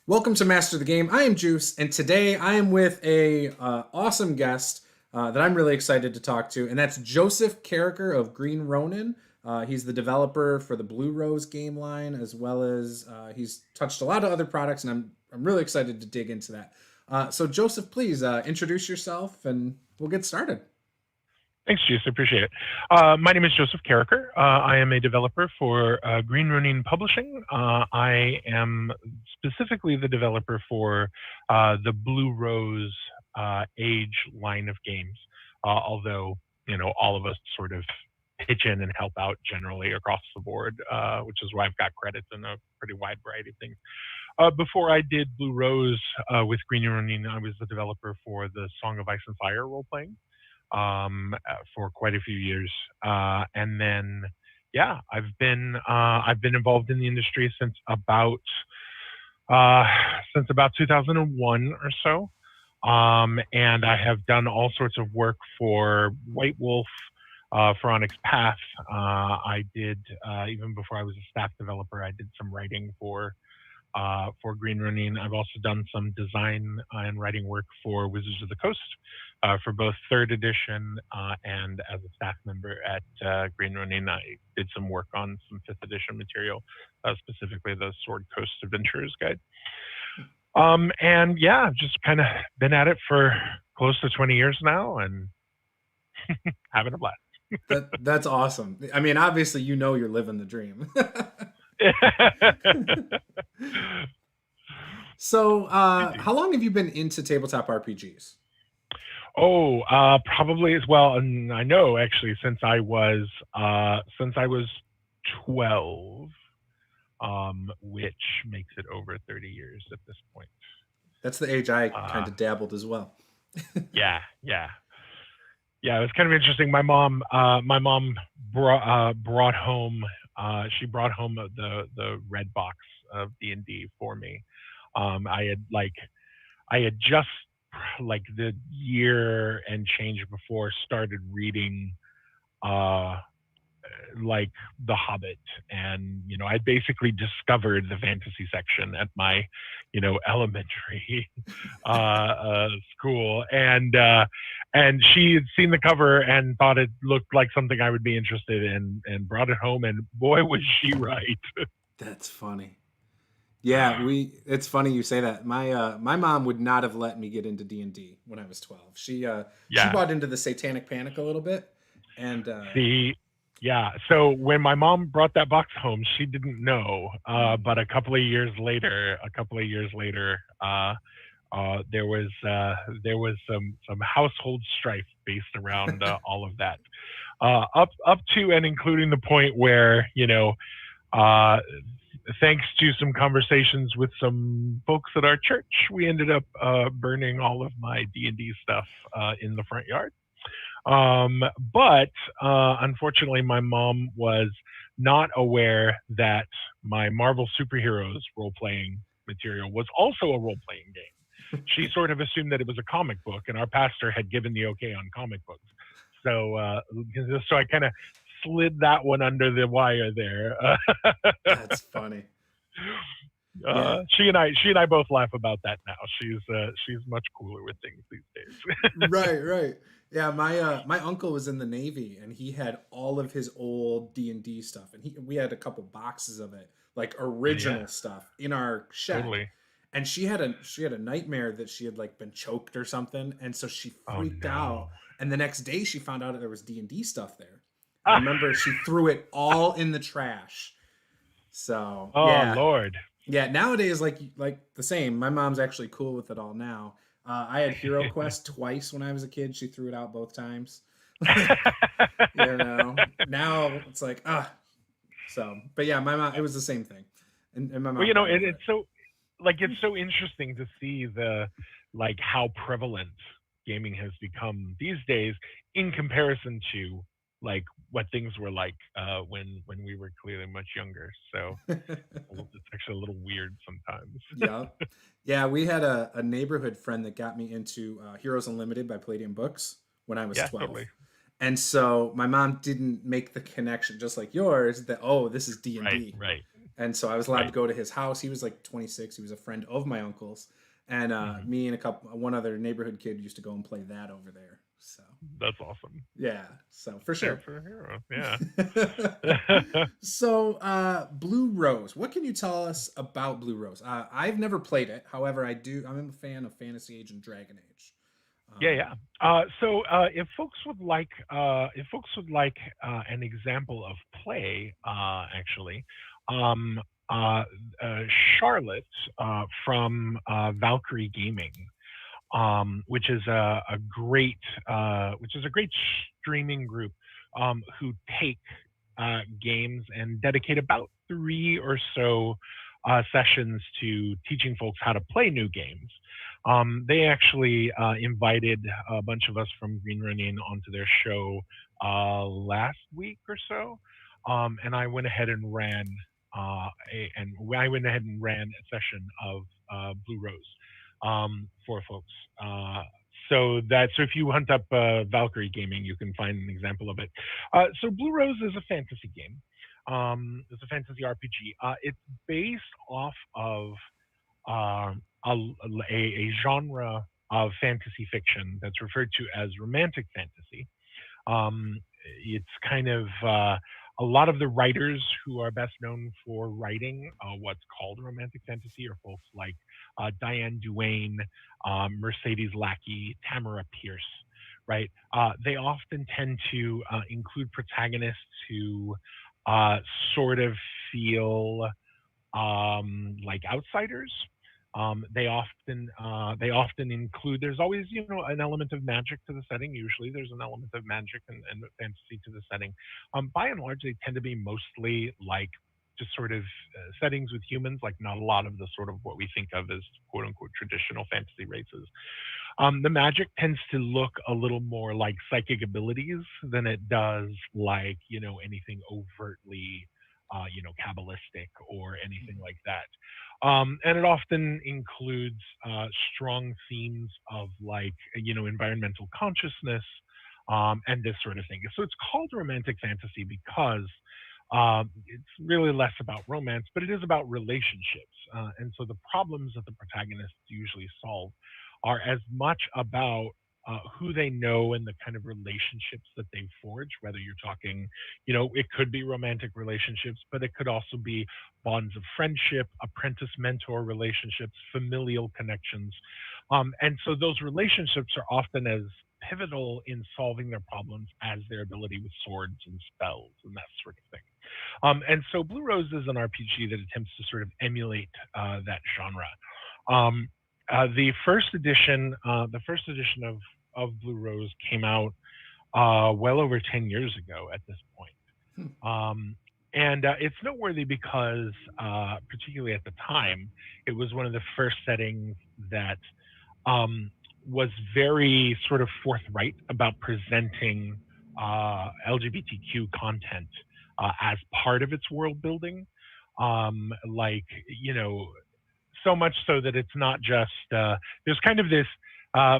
Welcome to Master the Game. I am Juice, and today I am with a awesome guest that I'm really excited to talk to, and that's Joseph Carriker of Green Ronin. He's the developer for the Blue Rose game line, as well as he's touched a lot of other products, and I'm really excited to dig into that. So Joseph, please introduce yourself, and we'll get started. Thanks, Juice. I appreciate it. My name is Joseph Carriker. I am a developer for Green Ronin Publishing. I am specifically the developer for the Blue Rose Age line of games, although, all of us sort of pitch in and help out generally across the board, which is why I've got credits in a pretty wide variety of things. Before I did Blue Rose with Green Ronin, I was the developer for the Song of Ice and Fire role-playing for quite a few years, and then I've been involved in the industry since about 2001 or so, and I have done all sorts of work for White Wolf, for Onyx Path. I did even before I was a staff developer, I did some writing for Green Ronin. I've also done some design and writing work for Wizards of the Coast for both third edition and as a staff member at Green Ronin. I did some work on some fifth edition material, specifically the Sword Coast Adventurers Guide. I've just kind of been at it for close to 20 years now and having a blast. That's awesome. I mean, obviously, you're living the dream. So, how long have you been into tabletop RPGs? Probably as well. And I know actually since I was 12, which makes it over 30 years at this point. That's the age I kind of dabbled as well. Yeah. It was kind of interesting. My mom brought home the red box of D&D for me. I had just the year and change before started reading The Hobbit, and I basically discovered the fantasy section at my elementary school, and she had seen the cover and thought it looked like something I would be interested in and brought it home, and boy was she right. That's funny. Yeah, it's funny you say that. My mom would not have let me get into D&D when I was 12. She bought into the Satanic Panic a little bit, and so when my mom brought that box home, she didn't know, but a couple of years later, there was some household strife based around all of that, up to and including the point where thanks to some conversations with some folks at our church, we ended up burning all of my D&D stuff in the front yard. But unfortunately, my mom was not aware that my Marvel Superheroes role-playing material was also a role-playing game. She sort of assumed that it was a comic book, and our pastor had given the okay on comic books. So I kind of slid that one under the wire there. That's funny. She and I both laugh about that now. She's much cooler with things these days. Right. Yeah, my uncle was in the Navy, and he had all of his old D&D stuff, and we had a couple boxes of it, like original stuff, in our shed. Totally. And she had a nightmare that she had been choked or something, and so she freaked out. And the next day, she found out that there was D&D stuff there. I remember she threw it all in the trash. So Lord. Yeah, nowadays like the same. My mom's actually cool with it all now. I had Hero Quest twice when I was a kid. She threw it out both times. Now it's So, but yeah, my mom, it was the same thing. And my mom. Well, it's so interesting to see how prevalent gaming has become these days in comparison to what things were when we were clearly much younger. So it's actually a little weird sometimes. Yeah. We had a neighborhood friend that got me into Heroes Unlimited by Palladium Books when I was 12. Totally. And so my mom didn't make the connection, just like yours, that this is D&D. Right. And so I was allowed to Right. go to his house. He was like 26. He was a friend of my uncle's, and Mhm. me and one other neighborhood kid used to go and play that over there. So That's awesome. yeah, so for Hero sure. for a hero. Yeah. So Blue Rose, what can you tell us about Blue Rose? I've never played it. However, I'm a fan of Fantasy Age and Dragon Age. Yeah, yeah. Um, If folks would like an example of play, actually, um, uh, uh, Charlotte from Valkyrie Gaming, which is a great streaming group who take games and dedicate about 3 or so sessions to teaching folks how to play new games. They actually invited a bunch of us from Green Ronin onto their show last week or so, and I went ahead and ran a session of Blue Rose for folks. So if you hunt up Valkyrie Gaming, you can find an example of it. So Blue Rose is a fantasy game. It's a fantasy RPG. It's based off of a genre of fantasy fiction that's referred to as romantic fantasy. Um, it's kind of a lot of the writers who are best known for writing what's called romantic fantasy are folks like Diane Duane, Mercedes Lackey, Tamara Pierce, right? They often tend to include protagonists who uh, sort of feel like outsiders. They often include. There's always an element of magic to the setting. Usually, there's an element of magic and fantasy to the setting. By and large, they tend to be mostly like just sort of settings with humans, like not a lot of the sort of what we think of as quote unquote traditional fantasy races. The magic tends to look a little more like psychic abilities than it does like anything overtly Kabbalistic or anything like that. And it often includes strong themes of like environmental consciousness and this sort of thing. So it's called romantic fantasy because it's really less about romance, but it is about relationships. And so the problems that the protagonists usually solve are as much about who they know and the kind of relationships that they forge, whether you're talking, it could be romantic relationships, but it could also be bonds of friendship, apprentice mentor relationships, familial connections. And so those relationships are often as pivotal in solving their problems as their ability with swords and spells and that sort of thing. And so Blue Rose is an RPG that attempts to sort of emulate that genre. The first edition of Blue Rose came out well over 10 years ago at this point. And it's noteworthy because, particularly at the time, it was one of the first settings that was very sort of forthright about presenting LGBTQ content as part of its world building. Like, so much so that it's not just, there's kind of this,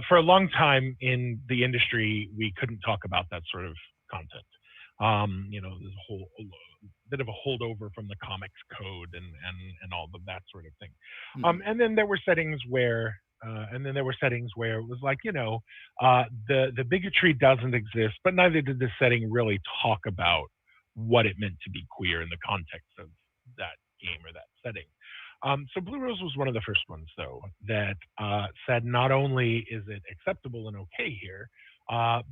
for a long time in the industry, we couldn't talk about that sort of content. There's a whole bit of a holdover from the comics code and all of that sort of thing. And then there were settings where it was like, the bigotry doesn't exist, but neither did the setting really talk about what it meant to be queer in the context of that game or that setting. So Blue Rose was one of the first ones, though, that said not only is it acceptable and okay here,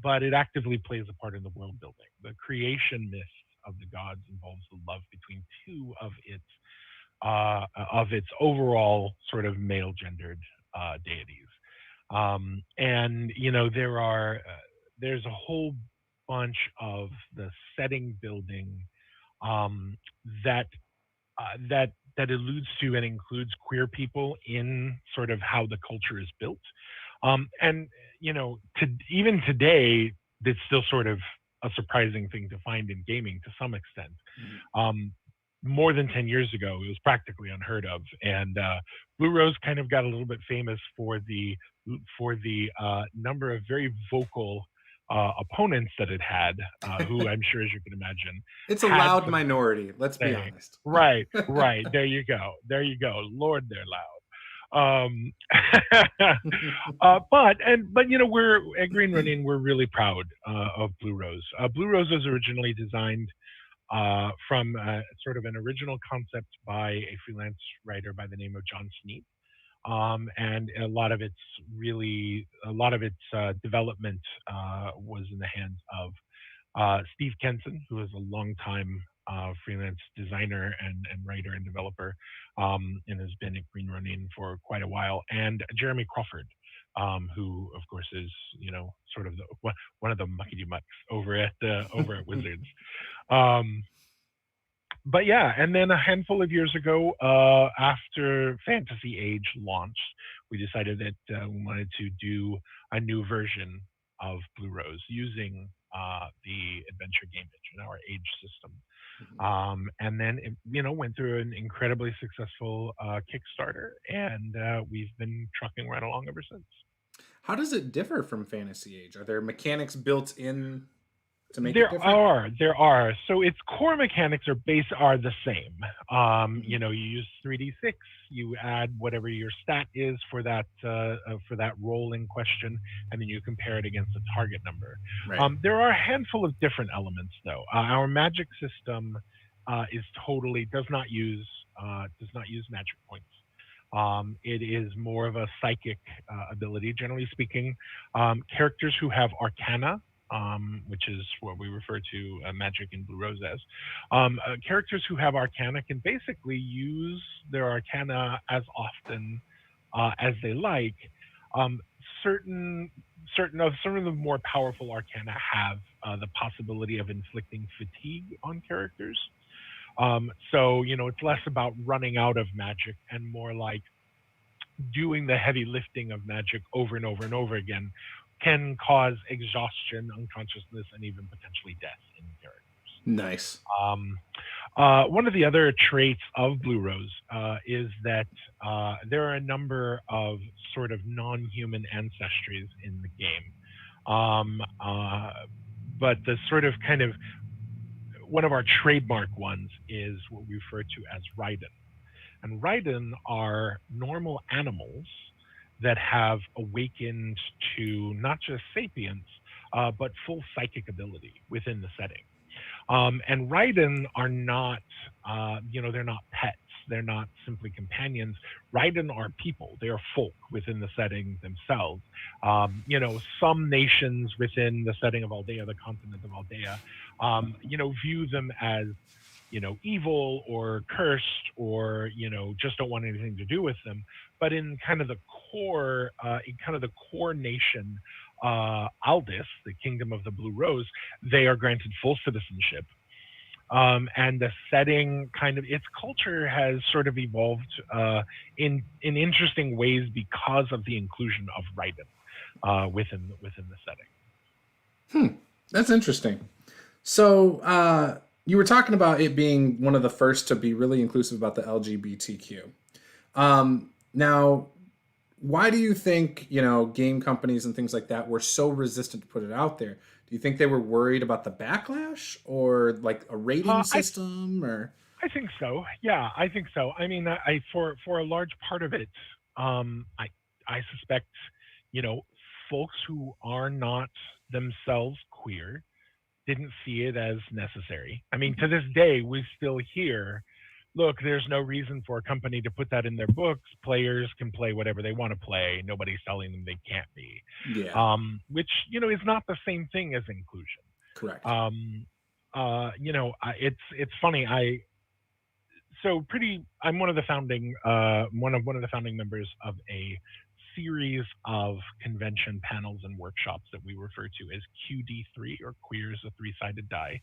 but it actively plays a part in the world building. The creation myth of the gods involves the love between two of its overall sort of male gendered deities. And there's a whole bunch of the setting building um, that that alludes to and includes queer people in sort of how the culture is built. And even today, it's still sort of a surprising thing to find in gaming to some extent. More than 10 years ago, it was practically unheard of. And Blue Rose kind of got a little bit famous for the number of very vocal opponents that it had, who I'm sure, as you can imagine, It's a had loud some minority. Let's be say. honest. Right. There you go. Lord, they're loud. But we're at Green Ronin. We're really proud of Blue Rose. Blue Rose was originally designed from sort of an original concept by a freelance writer by the name of John Sneed. And a lot of its development was in the hands of Steve Kenson, who is a longtime freelance designer and writer and developer, and has been at Green Ronin for quite a while, and Jeremy Crawford, who of course is sort of one of the muckety mucks over at Wizards. But yeah, and then a handful of years ago, after Fantasy Age launched, we decided that we wanted to do a new version of Blue Rose using the Adventure Game Engine, our Age system. And then it went through an incredibly successful Kickstarter, and we've been trucking right along ever since. How does it differ from Fantasy Age? Are there mechanics built in to make it different? There are. So its core mechanics are the same. You use 3d6, you add whatever your stat is for that roll in question, and then you compare it against a target number. Right. There are a handful of different elements, though. Our magic system does not use magic points. It is more of a psychic ability, generally speaking. Characters who have Arcana, which is what we refer to magic in Blue Rose as. Characters who have Arcana can basically use their Arcana as often as they like. Certain of the more powerful Arcana have the possibility of inflicting fatigue on characters. So it's less about running out of magic and more like doing the heavy lifting of magic over and over and over again can cause exhaustion, unconsciousness, and even potentially death in characters. Nice. One of the other traits of Blue Rose is that there are a number of sort of non-human ancestries in the game. But the sort of kind of one of our trademark ones is what we refer to as Raiden. And Raiden are normal animals that have awakened to not just sapience, but full psychic ability within the setting. And Raiden are not, they're not pets. They're not simply companions. Raiden are people. They are folk within the setting themselves. Some nations within the setting of Aldea, the continent of Aldea, view them as, evil or cursed or, just don't want anything to do with them. But in kind of the core nation, Aldis, the Kingdom of the Blue Rose, they are granted full citizenship. And the setting its culture has sort of evolved in interesting ways because of the inclusion of Raiden within the setting. That's interesting. So you were talking about it being one of the first to be really inclusive about the LGBTQ. Now, why do you think, game companies and things like that were so resistant to put it out there? Do you think they were worried about the backlash or like a rating system I think so. Yeah, I think so. I mean, for a large part of it, I suspect, folks who are not themselves queer didn't see it as necessary. I mean, to this day, we still hear, look, there's no reason for a company to put that in their books. Players can play whatever they want to play. Nobody's telling them they can't be. Yeah. Which, is not the same thing as inclusion. Correct. It's funny. I'm one of the founding members of a series of convention panels and workshops that we refer to as QD3, or Queer is a Three-Sided Die.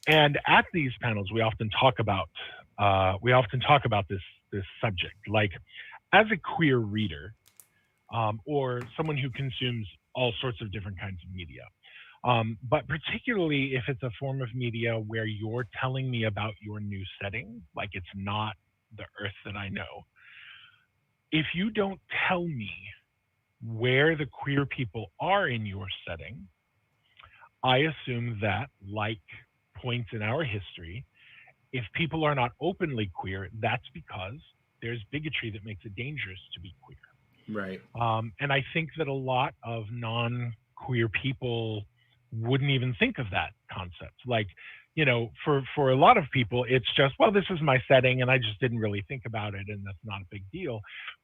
And at these panels, we often talk about this subject. Like, as a queer reader, or someone who consumes all sorts of different kinds of media, but particularly if it's a form of media where you're telling me about your new setting, like it's not the Earth that I know. If you don't tell me where the queer people are in your setting, I assume that, like points in our history, if people are not openly queer, that's because there's bigotry that makes it dangerous to be queer. Right. And I think that a lot of non-queer people wouldn't even think of that concept. Like, for a lot of people, it's just, well, this is my setting and I just didn't really think about it and that's not a big deal.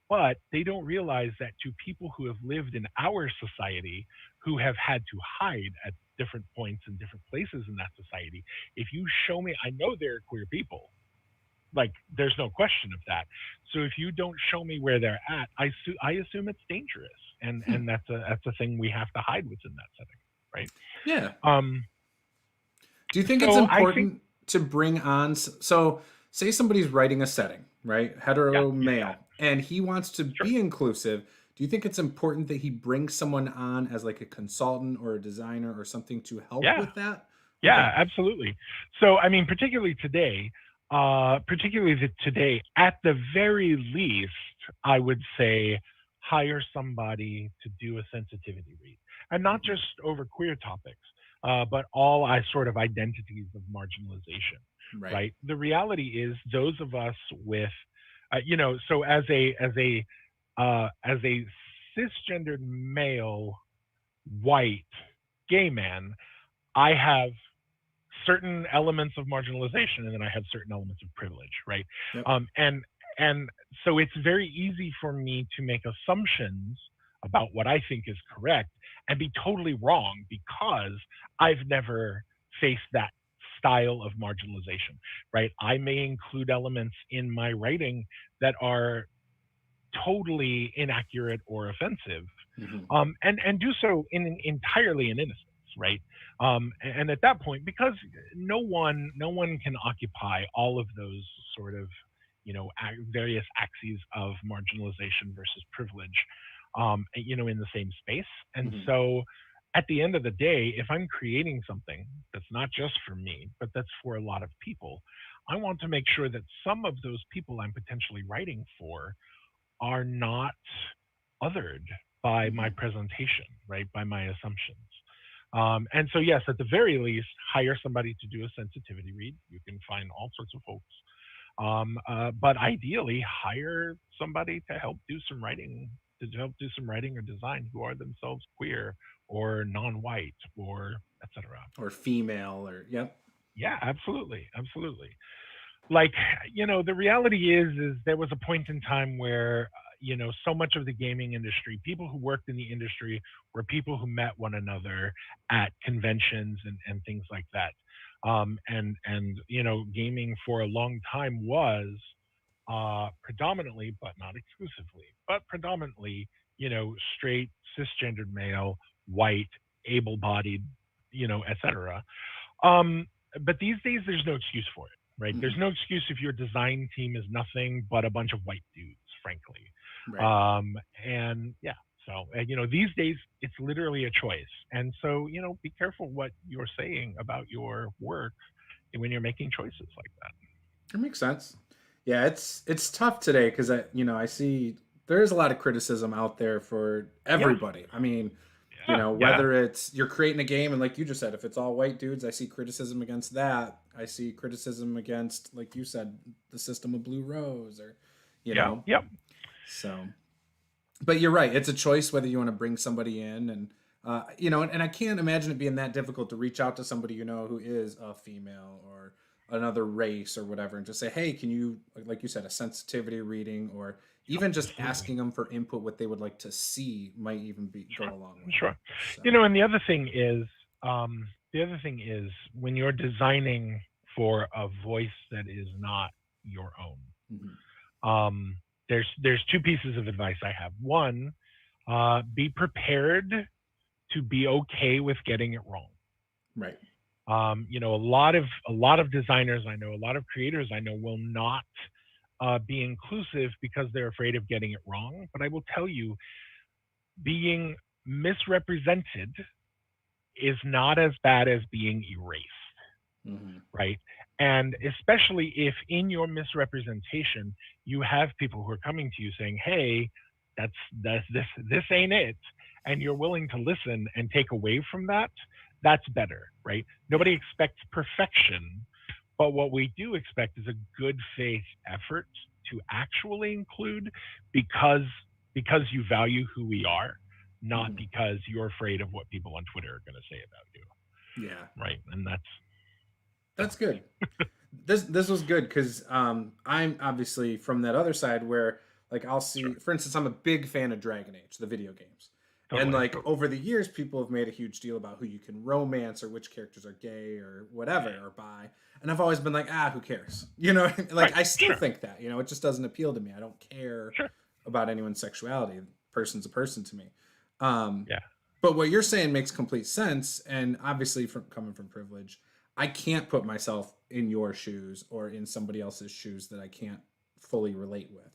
But they don't realize that to people who have lived in our society, who have had to hide at different points and different places in that society, if you show me, I know there are queer people, like there's no question of that. So if you don't show me where they're at, I assume it's dangerous, and that's a thing we have to hide within that setting, right? Yeah. Um, Do you think it's so I think, important to bring on, so say somebody's writing a setting, right? yeah, Hetero yeah, male, yeah, and he wants to sure, be inclusive. Do you think it's important that he brings someone on as like a consultant or a designer or something to help yeah, with that? Okay. yeah, absolutely. So I mean, particularly today, at the very least, I would say hire somebody to do a sensitivity read, and not Mhm. just over queer topics, but all sort of identities of marginalization. Right. Right. The reality is, those of us with, so as a cisgendered male, white, gay man, I have certain elements of marginalization, and then I have certain elements of privilege, right? Yep. And so it's very easy for me to make assumptions about what I think is correct and be totally wrong because I've never faced that style of marginalization, right? I may include elements in my writing that are totally inaccurate or offensive, Hmm. and do so entirely in innocence, right? And at that point, because no one can occupy all of those sort of various axes of marginalization versus privilege, in the same space. And Hmm. so, at the end of the day, if I'm creating something that's not just for me, but that's for a lot of people, I want to make sure that some of those people I'm potentially writing for are not othered by my Hmm. presentation, right? By my assumptions. And so, yes, at the very least, hire somebody to do a sensitivity read. You can find all sorts of folks. But ideally, hire somebody to help do some writing, or design, who are themselves queer or non-white or etc. Or female, or, yep. Yeah, absolutely, absolutely. Like, the reality is there was a point in time where so much of the gaming industry, people who worked in the industry, were people who met one another at conventions and things like that. And gaming for a long time was predominantly, but not exclusively, but predominantly, straight, cisgendered male, white, able-bodied, etc. um, but these days, there's no excuse for it, right? There's Hmm. no excuse if your design team is nothing but a bunch of white dudes, frankly. Right. And yeah, so these days it's literally a choice. And so be careful what you're saying about your work when you're making choices like that. That makes sense. Yeah, it's tough today because I see there's a lot of criticism out there for Yeah, everybody. I mean, yeah, yeah, whether it's you're creating a game and like you just said, if it's all white dudes, I see criticism against that. I see criticism against, like you said, the system of Blue Rose, or you yeah, know. yeah, So, but you're right. It's a choice whether you want to bring somebody in, and and I can't imagine it being that difficult to reach out to somebody who is a female or another race or whatever, and just say, hey, can you, like you said, a sensitivity reading, or yep, even just absolutely. asking them for input, what they would like to see might even go Sure, a long way. sure. So, And the other thing is, when you're designing for a voice that is not your own, mhm, um, there's two pieces of advice I have. One, be prepared to be okay with getting it wrong. right. A lot of designers I know, a lot of creators I know, will not be inclusive because they're afraid of getting it wrong. But I will tell you, being misrepresented is not as bad as being erased, Hmm. right? And especially if in your misrepresentation, you have people who are coming to you saying, hey, this ain't it, and you're willing to listen and take away from that, that's better, right? Nobody expects perfection, but what we do expect is a good faith effort to actually include, because you value who we are, not because you're afraid of what people on Twitter are going to say about you. Yeah. Right. And that's good. This was good because I'm obviously from that other side where, like, I'll see, for instance, I'm a big fan of Dragon Age, the video games. Totally. And like over the years, people have made a huge deal about who you can romance or which characters are gay or whatever or bi. And I've always been like, who cares? You know, like I still think that, you know, it just doesn't appeal to me. I don't care about anyone's sexuality. Person's a person to me. But what you're saying makes complete sense. And obviously, from coming from privilege, I can't put myself in your shoes or in somebody else's shoes that I can't fully relate with.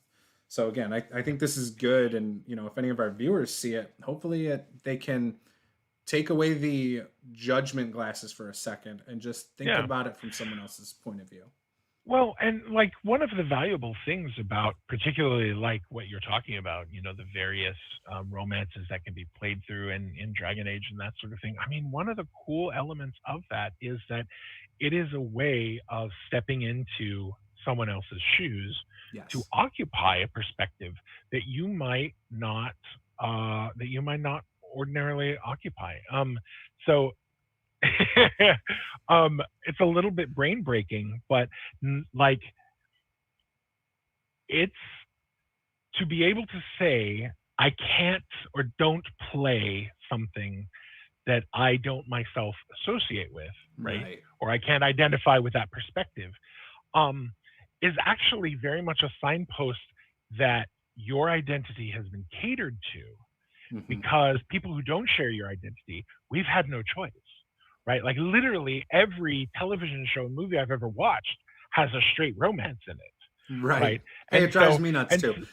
So again, I think this is good. And, you know, if any of our viewers see it, hopefully they can take away the judgment glasses for a second and just think about it from someone else's point of view. Well, and like one of the valuable things about particularly like what you're talking about, you know, the various romances that can be played through in Dragon Age and that sort of thing. I mean, one of the cool elements of that is that it is a way of stepping into someone else's shoes to occupy a perspective that you might not ordinarily occupy. So it's a little bit brain breaking, but like it's to be able to say I can't or don't play something that I don't myself associate with, right? Or I can't identify with that perspective, is actually very much a signpost that your identity has been catered to, because people who don't share your identity, we've had no choice, right? Like literally every television show and movie I've ever watched has a straight romance in it. Right. Hey, it drives me nuts too.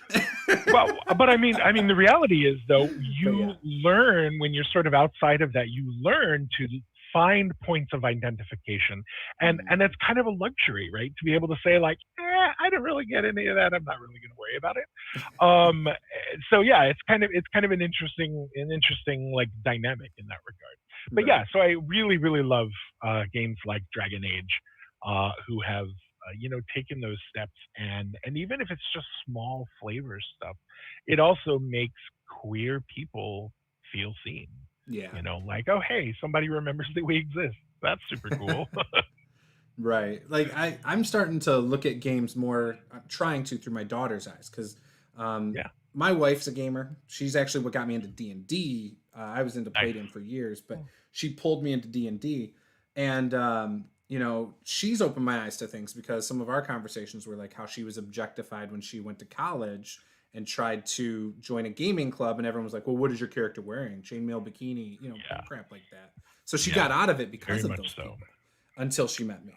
Well, but I mean, the reality is though, you learn when you're sort of outside of that, you learn to find points of identification, and that's kind of a luxury, right? To be able to say like, I don't really get any of that. I'm not really going to worry about it. So yeah, it's kind of an interesting like dynamic in that regard. But yeah, so I really, really love games like Dragon Age, who have taken those steps, and even if it's just small flavor stuff, it also makes queer people feel seen. Yeah. You know, like, oh, hey, somebody remembers that we exist. That's super cool. Right. Like I'm starting to look at games more, I'm trying to through my daughter's eyes, because my wife's a gamer. She's actually what got me into D&D. I was into Palladium for years, but she pulled me into D&D. And, she's opened my eyes to things because some of our conversations were like how she was objectified when she went to college and tried to join a gaming club, and everyone was like, well, what is your character wearing? Chainmail bikini, crap like that. So she got out of it because of those people until she met me.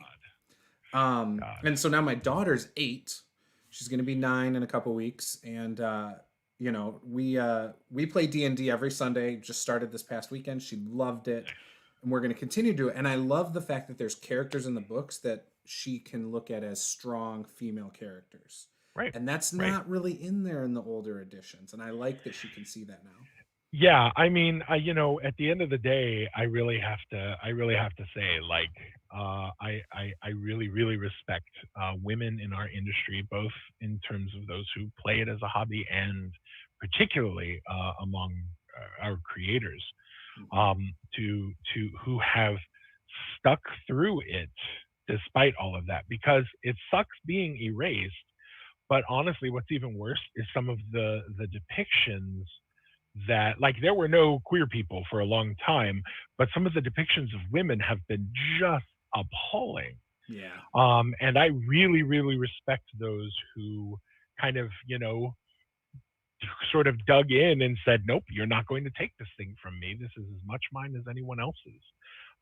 And so now my daughter's 8. She's going to be 9 in a couple weeks. And, we play D&D every Sunday, just started this past weekend. She loved it. And we're going to continue to do it. And I love the fact that there's characters in the books that she can look at as strong female characters. Right. And that's not really in there in the older editions. And I like that she can see that now. Yeah, I mean, at the end of the day, I really have to say, like, I really, really respect women in our industry, both in terms of those who play it as a hobby and particularly among our creators, who have stuck through it despite all of that, because it sucks being erased. But honestly, what's even worse is some of the depictions that, like, there were no queer people for a long time, but some of the depictions of women have been just appalling. Yeah. And I really, really respect those who kind of, sort of dug in and said, nope, you're not going to take this thing from me. This is as much mine as anyone else's.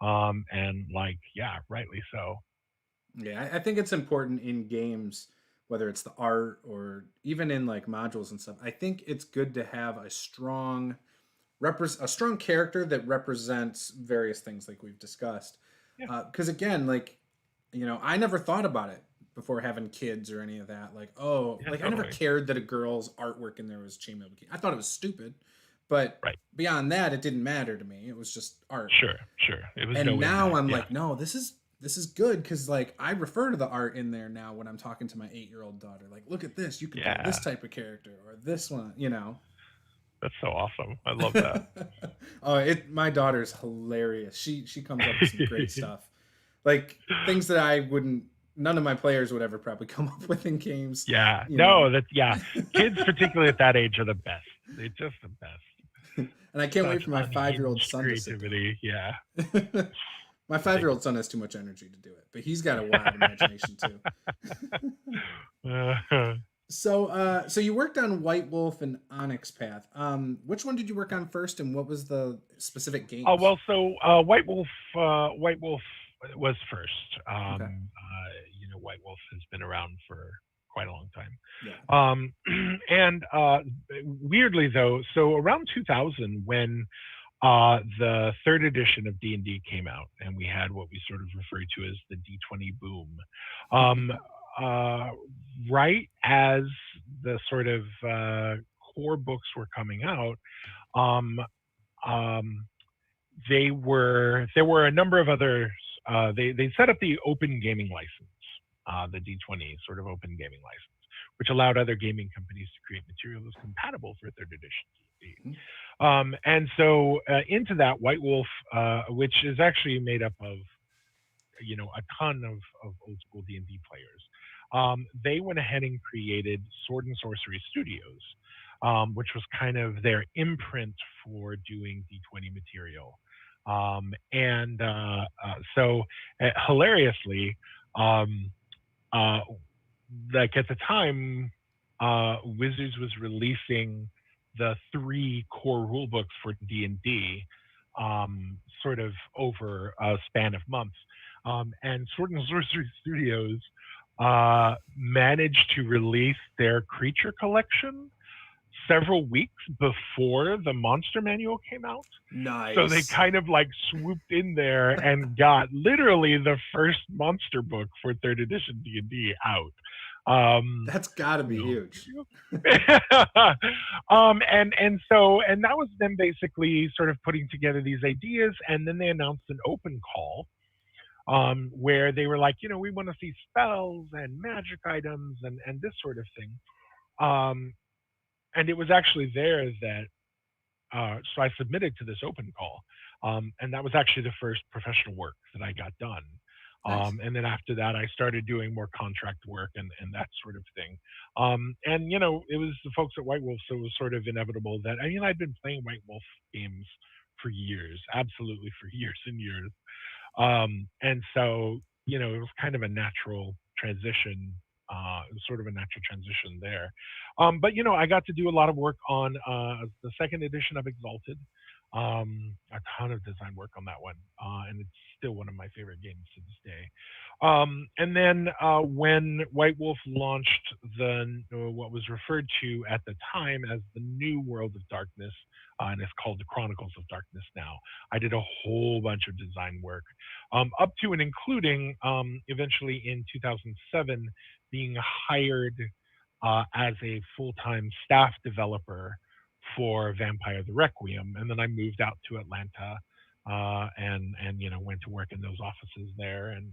And like, yeah, rightly so. Yeah, I think it's important in games, whether it's the art or even in like modules and stuff. I think it's good to have a strong character that represents various things like we've discussed. Because again, like, I never thought about it before having kids or any of that. Like, oh, Yeah, like I never totally. cared that a girl's artwork in there was chainmail bikini. I thought it was stupid, but Right. beyond that, it didn't matter to me. It was just art. Sure. It was And no now impact. I'm Yeah. like, no, this is good because like I refer to the art in there now when I'm talking to my 8-year-old daughter. Like, look at this, you could play Yeah. this type of character or this one, you know. That's so awesome. I love that. Oh, my daughter's hilarious. She comes up with some great stuff, like things that I wouldn't. None of my players would ever probably come up with in games. Yeah. You No, know. that's yeah. Kids, particularly at that age, are the best. They're just the best. And I can't wait Such for my 5-year-old unhinged son to sit creativity. Yeah. down. My 5-year-old son has too much energy to do it, but he's got a wild imagination too. Uh, So you worked on White Wolf and Onyx Path. Which one did you work on first, and what was the specific oh games? well, so White Wolf was first. Okay. White Wolf has been around for quite a long time. Yeah. And weirdly though, so around 2000 when the third edition of D&D came out, and we had what we sort of refer to as the D20 boom. Right as the sort of core books were coming out, um, um, there were a number of others. They set up the open gaming license, the D20 sort of open gaming license, which allowed other gaming companies to create materials compatible for third edition D&D. And so into that, White Wolf, which is actually made up of a ton of old school D&D players, they went ahead and created Sword and Sorcery Studios, which was kind of their imprint for doing D20 material. So hilariously, like at the time, Wizards was releasing the 3 core rule books for D&D, sort of over a span of months. And Sword and Sorcery Studios managed to release their creature collection several weeks before the monster manual came out. Nice. So they kind of like swooped in there and got literally the first monster book for third edition D&D out. That's got to be huge. And that was them basically sort of putting together these ideas, and then they announced an open call where they were like, we want to see spells and magic items and this sort of thing. And it was actually there that so I submitted to this open call, and that was actually the first professional work that I got done. Nice. And then after that, I started doing more contract work and that sort of thing. And it was the folks at White Wolf, so it was sort of inevitable that I'd been playing White Wolf games for years, absolutely for years and years. And so it was kind of a natural transition. It was sort of a natural transition there. But I got to do a lot of work on the second edition of Exalted. A ton of design work on that one, and it's still one of my favorite games to this day. And then when White Wolf launched what was referred to at the time as the New World of Darkness, and it's called the Chronicles of Darkness now, I did a whole bunch of design work, up to and including eventually in 2007 being hired as a full-time staff developer for Vampire the Requiem, and then I moved out to Atlanta, and went to work in those offices there, and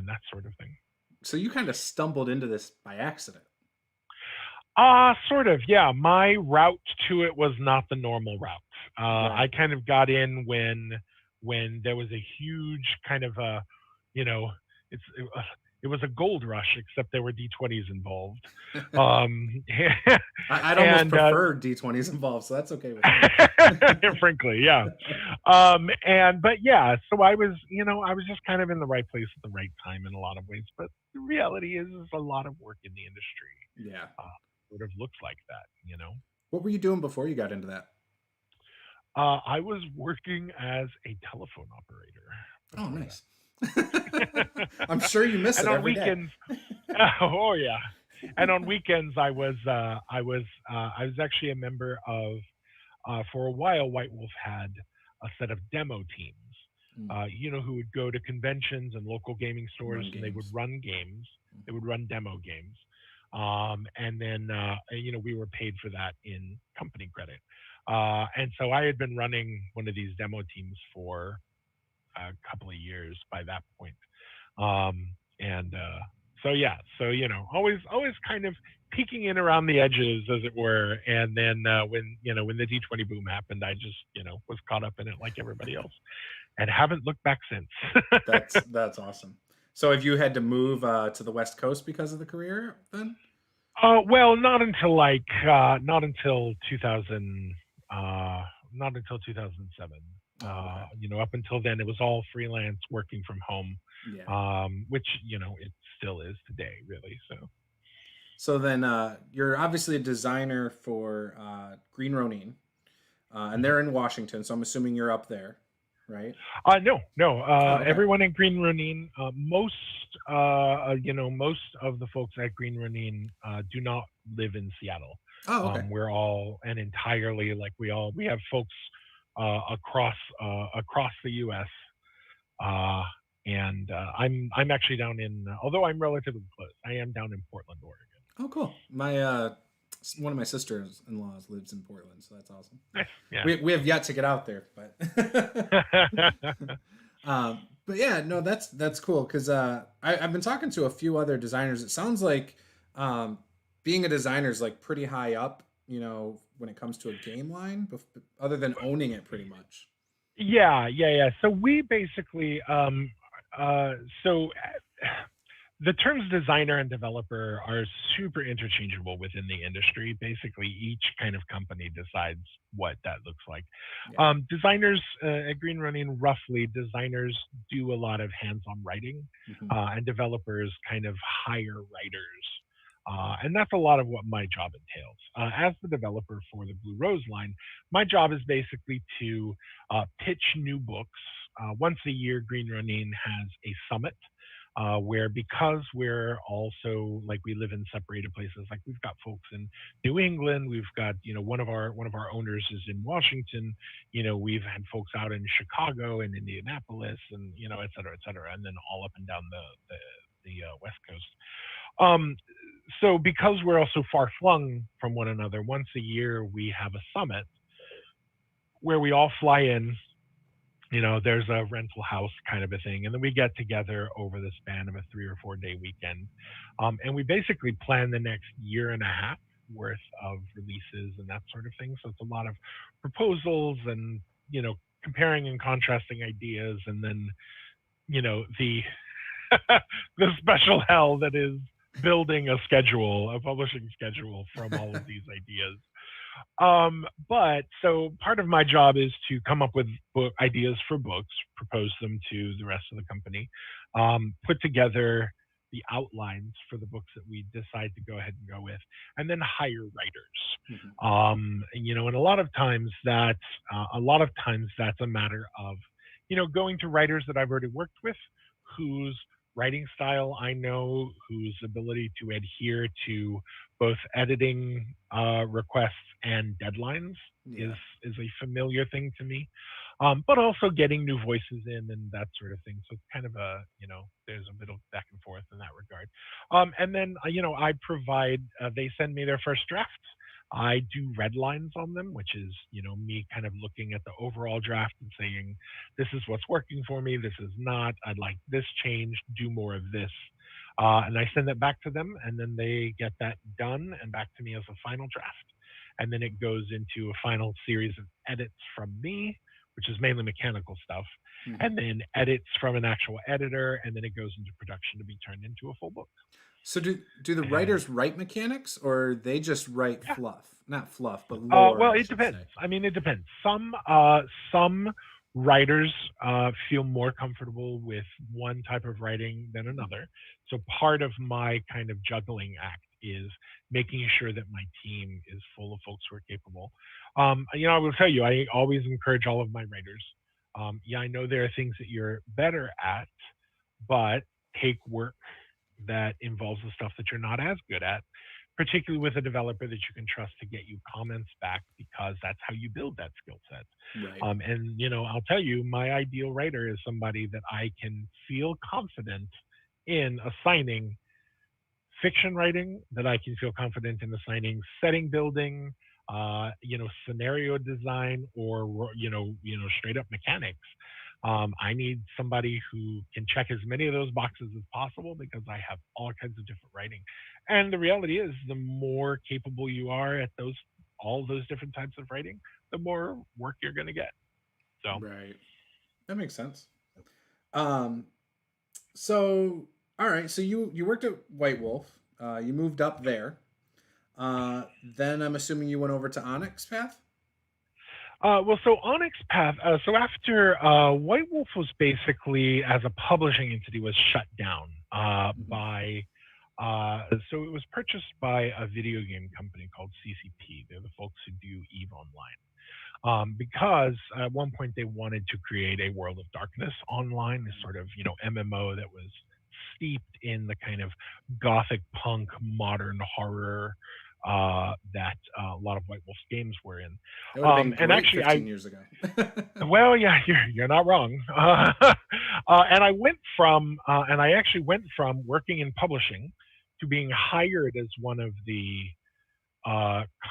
that sort of thing. So you kind of stumbled into this by accident. Sort of, yeah. My route to it was not the normal route. Right. I kind of got in when there was a huge kind of it was a gold rush, except there were D20s involved. I'd almost prefer D20s involved, so that's okay with me. Frankly, yeah. But yeah, so I was just kind of in the right place at the right time in a lot of ways. But the reality is a lot of work in the industry. Yeah. Sort of looks like that. What were you doing before you got into that? I was working as a telephone operator. Oh, nice. I'm sure you miss it every weekends, day. Oh yeah, and on weekends I was actually a member of for a while White Wolf had a set of demo teams, who would go to conventions and local gaming stores and they would run games They would run demo games. And then, we were paid for that in company credit. And so I had been running one of these demo teams for a couple of years by that point. And so yeah, so always kind of peeking in around the edges, as it were. And then when the D20 boom happened, I just was caught up in it like everybody else, and haven't looked back since. That's awesome. So have you had to move to the West Coast because of the career then? Well, not until 2000, not until 2007. Okay. Up until then, it was all freelance, working from home, Yeah. which it still is today, really. So then you're obviously a designer for Green Ronin, and they're in Washington. So I'm assuming you're up there, right? No. Oh, okay. Everyone at Green Ronin, most of the folks at Green Ronin do not live in Seattle. Oh, okay. We're all and entirely we have folks across the U.S. And I'm actually down in, although I'm relatively close, I am down in Portland, Oregon. Oh, cool. My one of my sisters-in-laws lives in Portland, so that's awesome. Nice. Yeah. We have yet to get out there, but but yeah, no, that's cool because I've been talking to a few other designers. It sounds like being a designer is like pretty high up, when it comes to a game line, other than owning it, pretty much. Yeah. So we basically, the terms designer and developer are super interchangeable within the industry. Basically, each kind of company decides what that looks like. Yeah. Designers at Green Ronin, roughly, designers do a lot of hands-on writing, and developers kind of hire writers. And that's a lot of what my job entails. As the developer for the Blue Rose line, my job is basically to pitch new books. Once a year, Green Ronin has a summit where, because we're also, like, we live in separated places, like we've got folks in New England, we've got one of our owners is in Washington, we've had folks out in Chicago and Indianapolis, and et cetera, and then all up and down the West Coast. So because we're also far flung from one another, once a year we have a summit where we all fly in. There's a rental house kind of a thing, and then we get together over the span of a 3 or 4 day weekend, and we basically plan the next year and a half worth of releases and that sort of thing. So it's a lot of proposals and comparing and contrasting ideas, and then the the special hell that is building a publishing schedule from all of these ideas. But so part of my job is to come up with ideas for books, propose them to the rest of the company, put together the outlines for the books that we decide to go ahead and go with, and then hire writers. And a lot of times that's a matter of going to writers that I've already worked with, whose writing style I know, whose ability to adhere to both editing requests and deadlines is a familiar thing to me, but also getting new voices in and that sort of thing. So it's kind of there's a bit of back and forth in that regard. And then I provide. They send me their first drafts. I do red lines on them, which is, me kind of looking at the overall draft and saying, this is what's working for me, this is not, I'd like this changed, do more of this. And I send that back to them, and then they get that done and back to me as a final draft. And then it goes into a final series of edits from me, which is mainly mechanical stuff, and then edits from an actual editor, and then it goes into production to be turned into a full book. So do the writers write mechanics, or they just write fluff? Not fluff, but lore. Well, it depends. I mean, it depends. Some writers feel more comfortable with one type of writing than another. So part of my kind of juggling act is making sure that my team is full of folks who are capable. I will tell you, I always encourage all of my writers. I know there are things that you're better at, but take work that involves the stuff that you're not as good at, particularly with a developer that you can trust to get you comments back, because that's how you build that skill set. Right. And I'll tell you, my ideal writer is somebody that I can feel confident in assigning fiction writing that I can feel confident in assigning setting building, scenario design, or straight up mechanics. I need somebody who can check as many of those boxes as possible because I have all kinds of different writing. And the reality is, the more capable you are at all those different types of writing, the more work you're going to get. So right, that makes sense. Um, so all right, so you worked at White Wolf. You moved up there. Then I'm assuming you went over to Onyx Path. so Onyx Path. So after White Wolf was basically, as a publishing entity, was shut down Mm-hmm. by. So it was purchased by a video game company called CCP. They're the folks who do EVE Online. Because at one point they wanted to create a World of Darkness online, this sort of MMO that was steeped in the kind of gothic punk modern horror that a lot of White Wolf's games were in. That would have been And great actually, 15 years ago. well, yeah, you're not wrong. And I actually went from working in publishing to being hired as one of the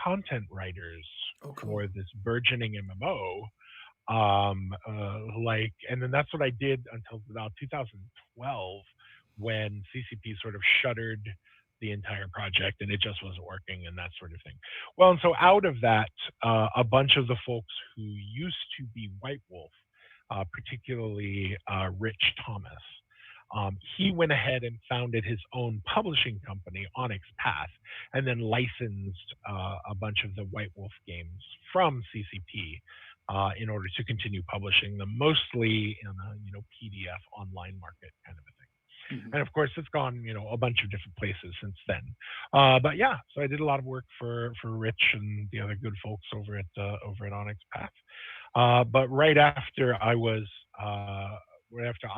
content writers Oh, cool. for this burgeoning MMO. And then that's what I did until about 2012, when CCP sort of shuttered the entire project and it just wasn't working and that sort of thing. Well, and so out of that, a bunch of the folks who used to be White Wolf, particularly Rich Thomas, he went ahead and founded his own publishing company, Onyx Path, and then licensed a bunch of the White Wolf games from CCP in order to continue publishing them, mostly in a PDF online market kind of a thing. Mm-hmm. And of course, it's gone a bunch of different places since then. But yeah, so I did a lot of work for Rich and the other good folks over at Onyx Path. But right after I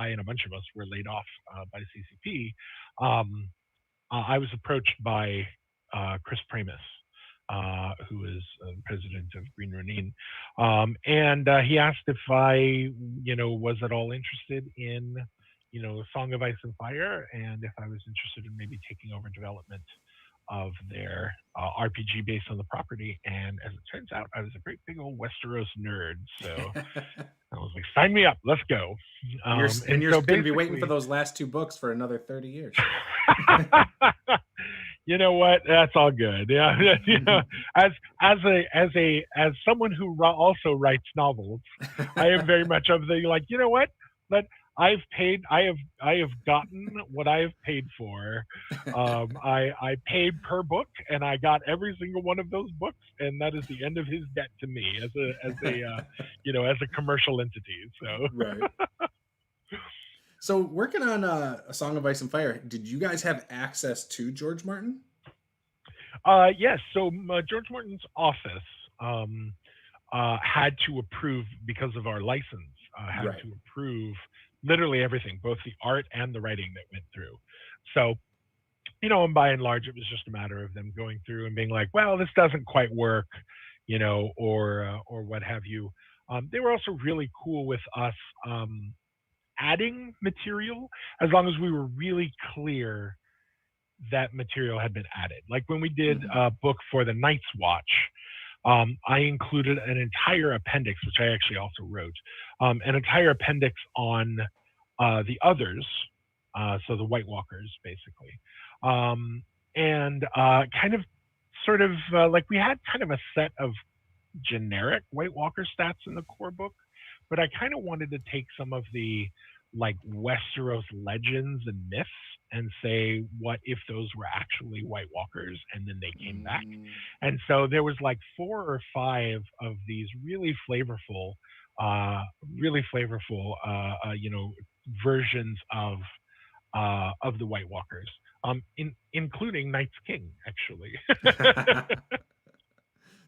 and a bunch of us were laid off by CCP, I was approached by Chris Pramus, who is president of Green Ronin, and he asked if I, was at all interested in, Song of Ice and Fire, and if I was interested in maybe taking over development of their RPG based on the property. And as it turns out, I was a great big old Westeros nerd, so I was like, sign me up, let's go. You're going to be waiting for those last 2 books for another 30 years. You know what? That's all good. Yeah, as someone who also writes novels, I am very much of the like. You know what? But I have gotten what I have paid for. I paid per book, and I got every single one of those books, and that is the end of his debt to me as a commercial entity. So right. So working on A Song of Ice and Fire, did you guys have access to George Martin? Yes. So George Martin's office had to approve, because of our license, had to approve literally everything, both the art and the writing that went through. So, and by and large, it was just a matter of them going through and being like, well, this doesn't quite work, or what have you. They were also really cool with us adding material, as long as we were really clear that material had been added. Like when we did a book for the Night's Watch, I included an entire appendix, which I actually also wrote, an entire appendix on the others, so the White Walkers, basically. And kind of sort of like we had kind of a set of generic White Walker stats in the core book, but I kind of wanted to take some of the like Westeros legends and myths and say, what if those were actually White walkers and then they came back? And so there was like 4 or 5 of these really flavorful versions of the White Walkers, including Night's King, actually.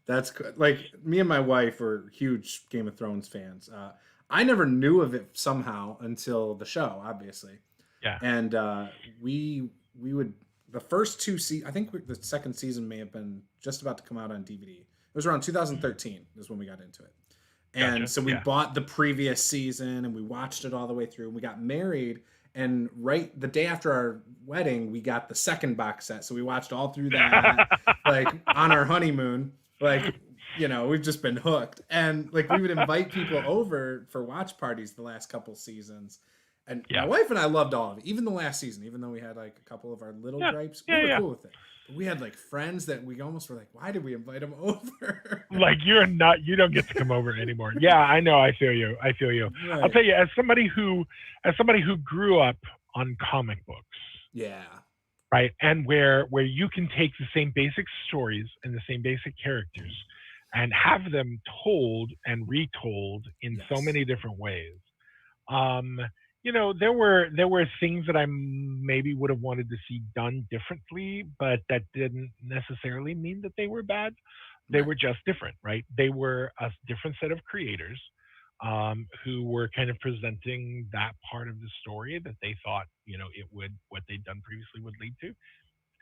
That's like me and my wife are huge Game of Thrones fans. I never knew of it somehow until the show, obviously. Yeah. And we would, the first 2 I think the second season may have been just about to come out on DVD. It was around 2013 is when we got into it. And so we bought the previous season and we watched it all the way through. We got married And right the day after our wedding, we got the second box set. So we watched all through that, like on our honeymoon. Like, we've just been hooked. And like we would invite people over for watch parties the last couple seasons. And my wife and I loved all of it, even the last season, even though we had like a couple of our little gripes, we were cool with it. But we had like friends that we almost were like, why did we invite them over? Like you don't get to come over anymore. Yeah, I know. I feel you. Right. I'll tell you, as somebody who grew up on comic books. Yeah. Right. And where you can take the same basic stories and the same basic characters and have them told and retold in so many different ways. There were things that I maybe would have wanted to see done differently, but that didn't necessarily mean that they were bad. They were just different, right? They were a different set of creators who were kind of presenting that part of the story that they thought, what they'd done previously would lead to.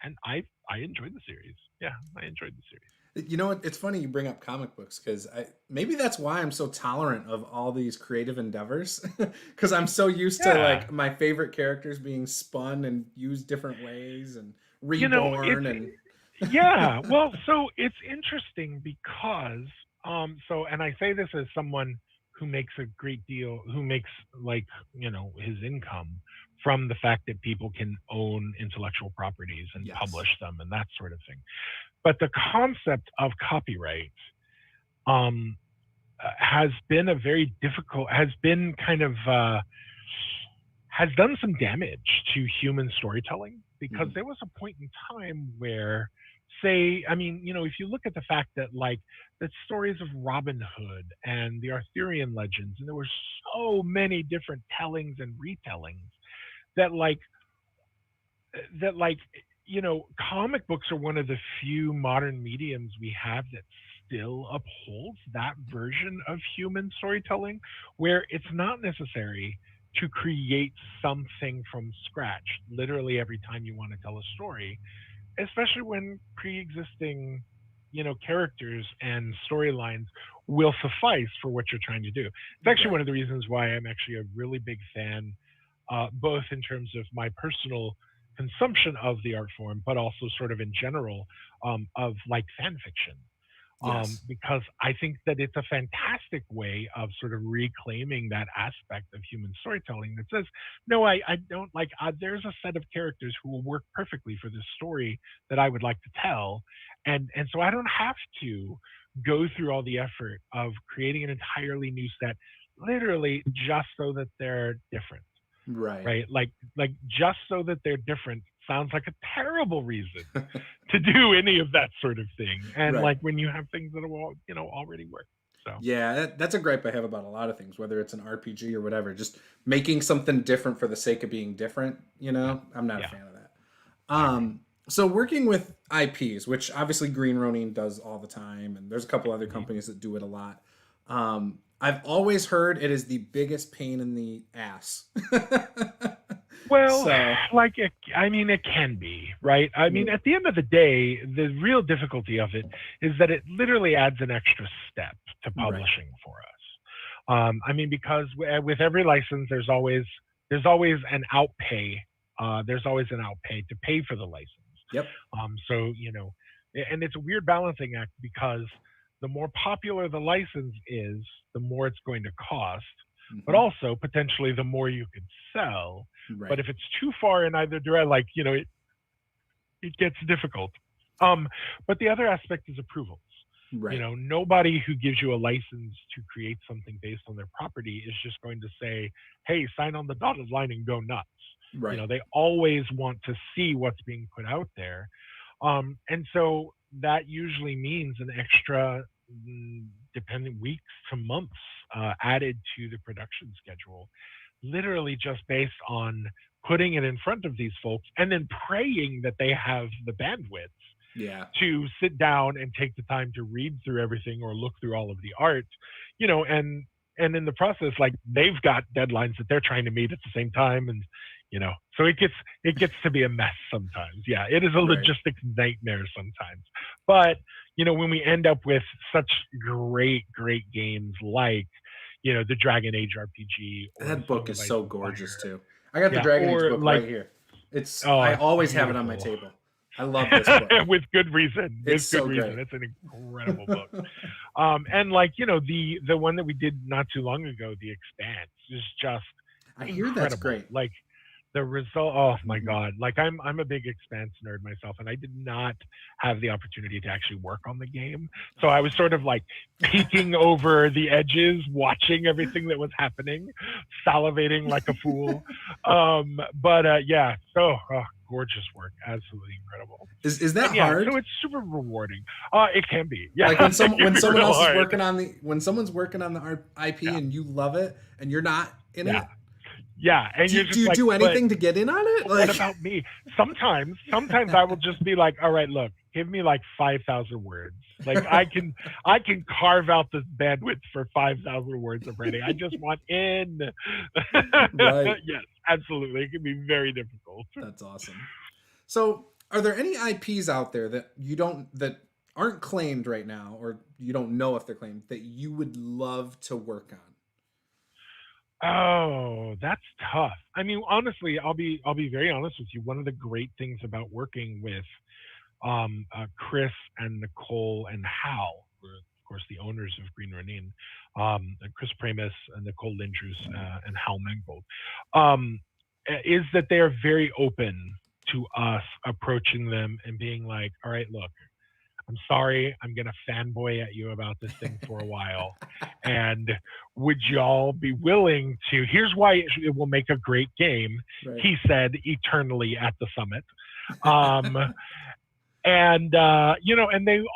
And I enjoyed the series. Yeah, I enjoyed the series. You know what? It's funny you bring up comic books because maybe that's why I'm so tolerant of all these creative endeavors because I'm so used to like my favorite characters being spun and used different ways and reborn yeah. Well, so it's interesting because and I say this as someone who makes his income from the fact that people can own intellectual properties and publish them and that sort of thing. But the concept of copyright has been has done some damage to human storytelling because there was a point in time where, if you look at the fact that like the stories of Robin Hood and the Arthurian legends, and there were so many different tellings and retellings that comic books are one of the few modern mediums we have that still upholds that version of human storytelling, where it's not necessary to create something from scratch literally every time you want to tell a story, especially when pre-existing characters and storylines will suffice for what you're trying to do. It's actually one of the reasons why I'm actually a really big fan, both in terms of my personal consumption of the art form, but also sort of in general of like fan fiction. Because I think that it's a fantastic way of sort of reclaiming that aspect of human storytelling that says, no, I don't like, there's a set of characters who will work perfectly for this story that I would like to tell. And so I don't have to go through all the effort of creating an entirely new set, literally just so that they're different. Right. Like just so that they're different sounds like a terrible reason to do any of that sort of thing. And like when you have things that will, already work. So yeah, that's a gripe I have about a lot of things, whether it's an RPG or whatever, just making something different for the sake of being different. I'm not a fan of that. So working with IPs, which obviously Green Ronin does all the time, and there's a couple other companies that do it a lot. I've always heard it is the biggest pain in the ass. Well, it can be, right? I mean, at the end of the day, the real difficulty of it is that it literally adds an extra step to publishing for us. Because with every license, there's always an outpay. There's always an outpay to pay for the license. Yep. And it's a weird balancing act because the more popular the license is, the more it's going to cost, but also potentially the more you could sell. But if it's too far in either direction, it gets difficult. But the other aspect is approvals. Nobody who gives you a license to create something based on their property is just going to say, hey, sign on the dotted line and go nuts. They always want to see what's being put out there. And so that usually means an extra depending weeks to months added to the production schedule, literally just based on putting it in front of these folks and then praying that they have the bandwidth to sit down and take the time to read through everything or look through all of the art, and in the process, like they've got deadlines that they're trying to meet at the same time. And, so it gets to be a mess sometimes. Yeah, it is a logistics nightmare sometimes. But, when we end up with such great games like, the Dragon Age RPG. That book is so gorgeous too. I got the Yeah, Dragon Age or book like, right here. oh, I it's always have it on my beautiful. table. I love this book. With good reason. It's With good so reason. great. It's an incredible book. And like, the one that we did not too long ago, The Expanse, is just I hear that's incredible. great. Like the result, oh my Mhm. God. Like I'm a big Expanse nerd myself, and I did not have the opportunity to actually work on the game. So I was sort of like peeking over the edges, watching everything that was happening, salivating like a fool. Yeah, so gorgeous work, absolutely incredible. Is that And yeah, hard? so it's super rewarding. It can be, yeah, Like it can when be someone real else is hard. working on when someone's working on the IP Yeah, and you love it and you're not in yeah, it. yeah, and you're Do just you like, do but anything to get in on it? what Like, about me? Sometimes I will just be like, all right, look, give me like 5,000 words. Like I can carve out the bandwidth for 5,000 words of writing. I just want in. right. Yes, absolutely. It can be very difficult. That's awesome. So, are there any IPs out there that aren't claimed right now, or you don't know if they're claimed, that you would love to work on? Oh, that's tough. I mean, honestly, I'll be very honest with you. One of the great things about working with Chris and Nicole and Hal, who are, of course, the owners of Green Ronin, Chris Pramis and Nicole Lindrus and Hal Mangold, is that they are very open to us approaching them and being like, all right, look, I'm sorry, I'm going to fanboy at you about this thing for a while. And would y'all be willing to? Here's why it will make a great game, Right. he said eternally at the summit. And and they will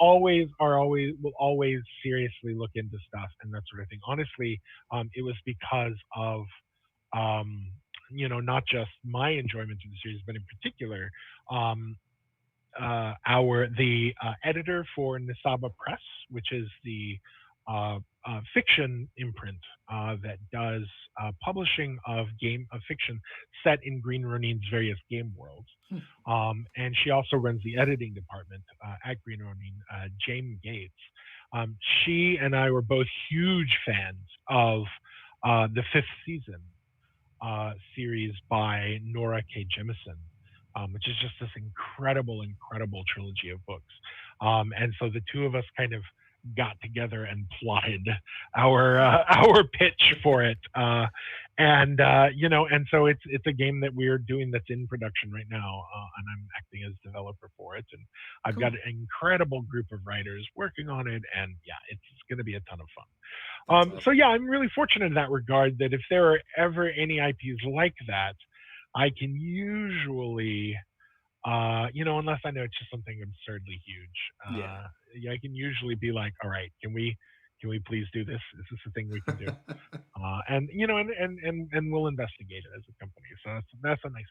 always seriously look into stuff and that sort of thing. Honestly, it was because of not just my enjoyment of the series, but in particular, the editor for Nisaba Press, which is the fiction imprint that does publishing of fiction set in Green Ronin's various game worlds. And she also runs the editing department at Green Ronin, James Gates. She and I were both huge fans of the fifth season series by Nora K. Jemisin, which is just this incredible trilogy of books. And so the two of us kind of got together and plotted our pitch for it. And so it's a game that we're doing that's in production right now, and I'm acting as developer for it. And I've got an incredible group of writers working on it, and yeah, it's going to be a ton of fun. Awesome. So yeah, I'm really fortunate in that regard, that if there are ever any IPs like that, I can usually, unless I know it's just something absurdly huge, I can usually be like, all right, can we please do this? Is this a thing we can do? And we'll investigate it as a company. So that's a nice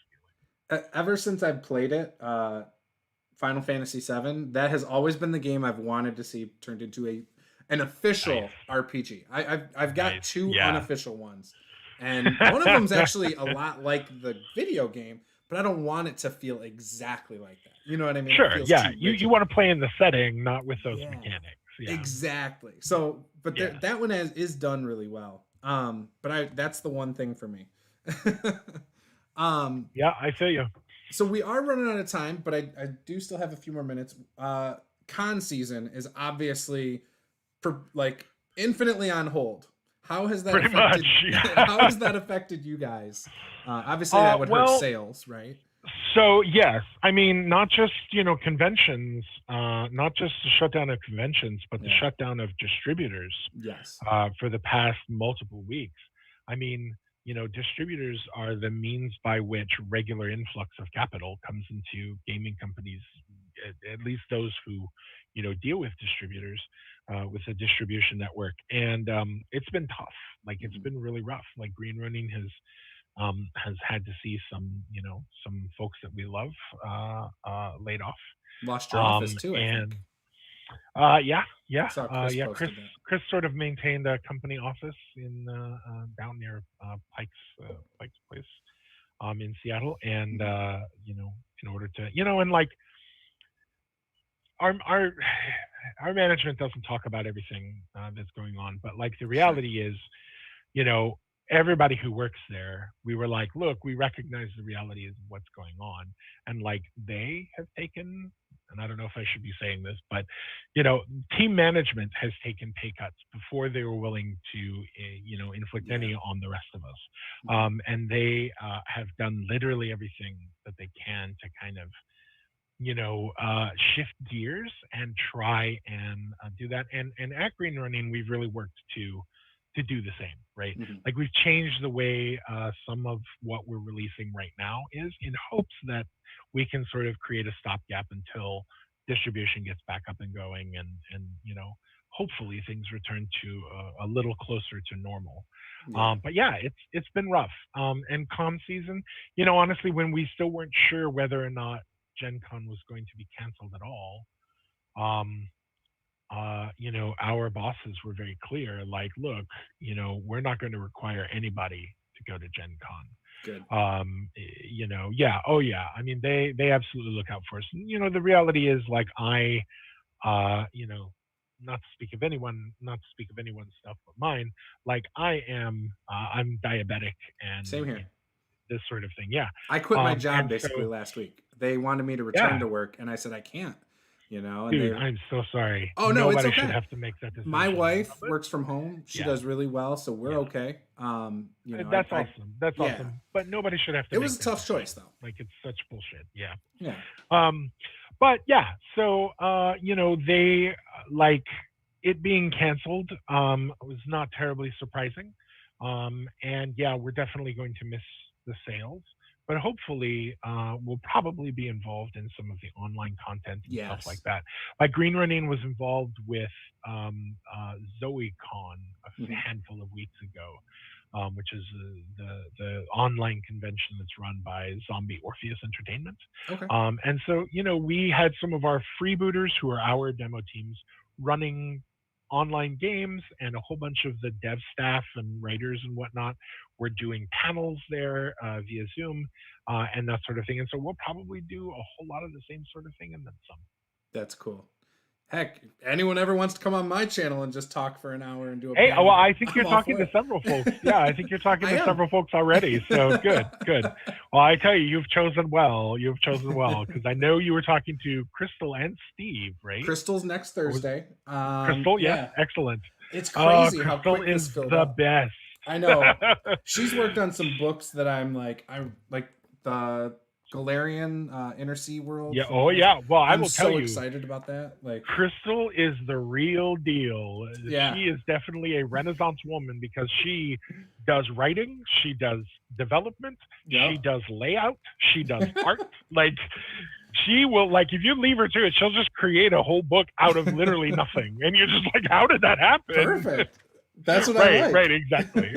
feeling. Ever since I've played it, Final Fantasy VII, that has always been the game I've wanted to see turned into an official RPG. I've got two unofficial ones, and one of them's actually a lot like the video game, but I don't want it to feel exactly like that. You know what I mean? Sure. Yeah. You want to play in the setting, not with those mechanics. Yeah. Exactly. So, but that one is done really well. But that's the one thing for me. Yeah, I feel you. So we are running out of time, but I do still have a few more minutes. Con season is obviously infinitely on hold. How has that affected? How has that affected you guys? Obviously, that would hurt sales, right? So yes, I mean, not just conventions, not just the shutdown of conventions, but the shutdown of distributors. Yes. For the past multiple weeks. I mean, distributors are the means by which regular influx of capital comes into gaming companies, at least those who, deal with distributors, with a distribution network. And it's been tough. Like, it's been really rough. Like, Green Ronin has had to see some folks that we love laid off. Lost your office too, I think. Chris sort of maintained a company office in down near Pike's Place, in Seattle, and in order to and like our management doesn't talk about everything that's going on, but like the reality is, everybody who works there, we were like, look, we recognize the reality of what's going on. And like they have taken, and I don't know if I should be saying this, but team management has taken pay cuts before they were willing to, inflict any on the rest of us. And they have done literally everything that they can to kind of, shift gears and try and do that. And at Green Ronin, we've really worked to do the same, right? Like we've changed the way some of what we're releasing right now is, in hopes that we can sort of create a stopgap until distribution gets back up and going, and hopefully things return to a little closer to normal. But yeah, it's been rough. And con season, honestly, when we still weren't sure whether or not Gen Con was going to be canceled at all, our bosses were very clear, like, look, we're not going to require anybody to go to Gen Con. Good. I mean, they absolutely look out for us. The reality is, like, not to speak of anyone's stuff but mine, like I'm diabetic, and same here. This sort of thing. Yeah. I quit my job basically last week. They wanted me to return to work, and I said I can't. And dude, I'm so sorry. Oh no, nobody it's okay. should have to make that decision. My wife works from home. She does really well, so we're okay. That's awesome. That's awesome. But nobody should have to. It was a tough choice, though. Like, it's such bullshit. Yeah. Yeah. But yeah, so they, like, it being canceled was not terribly surprising. And yeah, we're definitely going to miss the sales. But hopefully, we'll probably be involved in some of the online content and stuff like that. Like Green Ronin was involved with ZoeCon a handful of weeks ago, which is the online convention that's run by Zombie Orpheus Entertainment. Okay. And so, we had some of our freebooters, who are our demo teams, running online games, and a whole bunch of the dev staff and writers and whatnot were doing panels there via Zoom and that sort of thing. And so we'll probably do a whole lot of the same sort of thing and then some. That's cool. Heck, anyone ever wants to come on my channel and just talk for an hour and do a panel, well, I think you're talking to several folks. Yeah, I think you're talking to several folks already. So good. Well, I tell you, you've chosen well. Because I know you were talking to Crystal and Steve, right? Crystal's next Thursday. Crystal, yeah, excellent. It's crazy how quick Crystal is the best. I know. She's worked on some books that I like the Galarian Inner Sea World. Yeah. Oh yeah. Well, I will tell you, I'm so excited about that. Like, Crystal is the real deal. Yeah. She is definitely a Renaissance woman, because she does writing, she does development, she does layout, she does art. Like, she will, like, if you leave her to it, she'll just create a whole book out of literally nothing, and you're just like, how did that happen? Perfect. That's what I like. Right, exactly.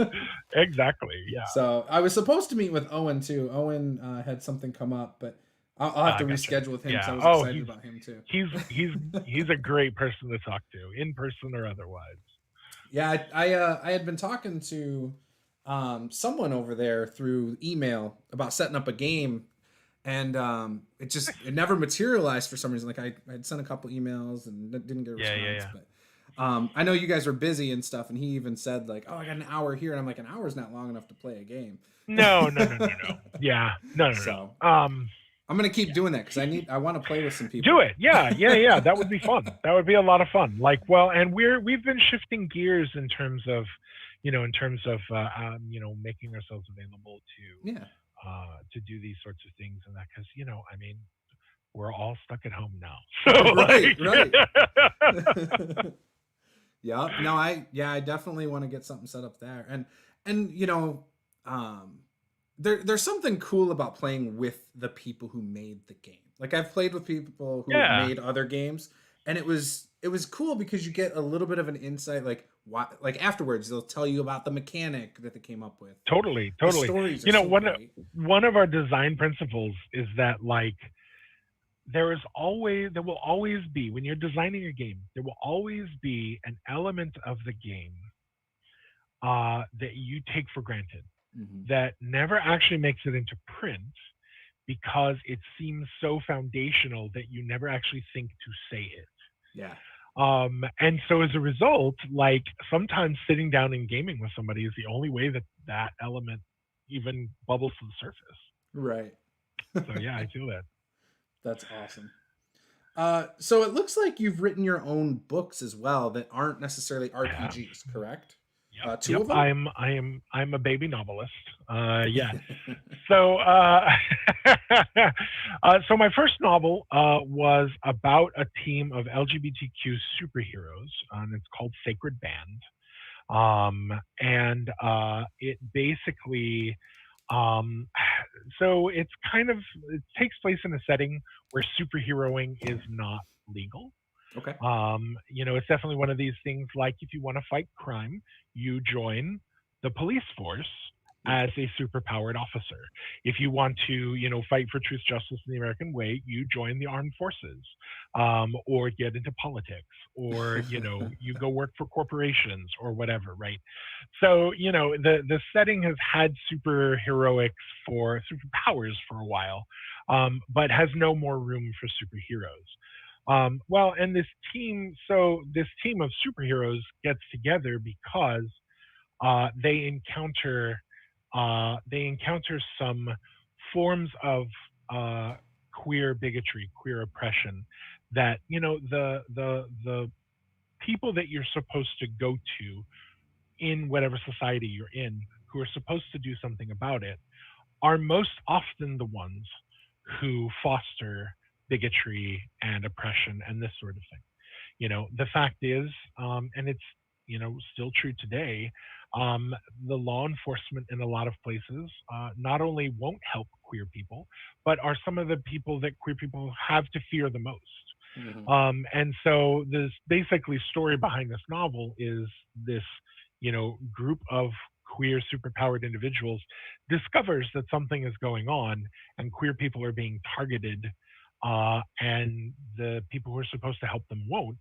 Yeah. So I was supposed to meet with Owen too. Owen had something come up, but I'll have to reschedule with him. Yeah. So I was excited about him too. He's a great person to talk to, in person or otherwise. Yeah, I had been talking to someone over there through email about setting up a game, and it never materialized for some reason. Like I had sent a couple emails and didn't get a response. Yeah. But I know you guys were busy and stuff, and he even said like, "Oh, I got an hour here," and I'm like, "An hour's not long enough to play a game." No. Yeah, no. So I'm gonna keep doing that because I want to play with some people. Do it, yeah. That would be fun. That would be a lot of fun. Like, well, and we've been shifting gears in terms of, making ourselves available to do these sorts of things, and that, because I mean, we're all stuck at home now. So right. Yeah. No, I definitely want to get something set up there. And there's something cool about playing with the people who made the game. Like, I've played with people who have made other games, and it was cool because you get a little bit of an insight, like afterwards they'll tell you about the mechanic that they came up with. Totally. The stories are one of our design principles is that, like, there will always be, when you're designing a game, there will always be an element of the game that you take for granted, that never actually makes it into print, because it seems so foundational that you never actually think to say it. Yeah. And so as a result, like sometimes sitting down and gaming with somebody is the only way that that element even bubbles to the surface. Right. So yeah, I feel that. That's awesome. So it looks like you've written your own books as well that aren't necessarily RPGs, correct? Two Yep. of them? I'm a baby novelist. Yeah. So so my first novel was about a team of LGBTQ superheroes, and it's called Sacred Band. And it basically so it's kind of it takes place in a setting where superheroing is not legal. Okay. It's definitely one of these things like if you want to fight crime, you join the police force as a superpowered officer. If you want to, fight for truth, justice, and the American way, you join the armed forces, or get into politics, or you go work for corporations or whatever, right? So the setting has had superheroics for superpowers for a while, but has no more room for superheroes. And this team of superheroes gets together because they encounter some forms of queer bigotry, queer oppression that the people that you're supposed to go to in whatever society you're in, who are supposed to do something about it, are most often the ones who foster bigotry and oppression and this sort of thing. The fact is, and it's still true today, the law enforcement in a lot of places not only won't help queer people, but are some of the people that queer people have to fear the most. Mm-hmm. And so this basically story behind this novel is this, group of queer superpowered individuals discovers that something is going on and queer people are being targeted, and the people who are supposed to help them won't.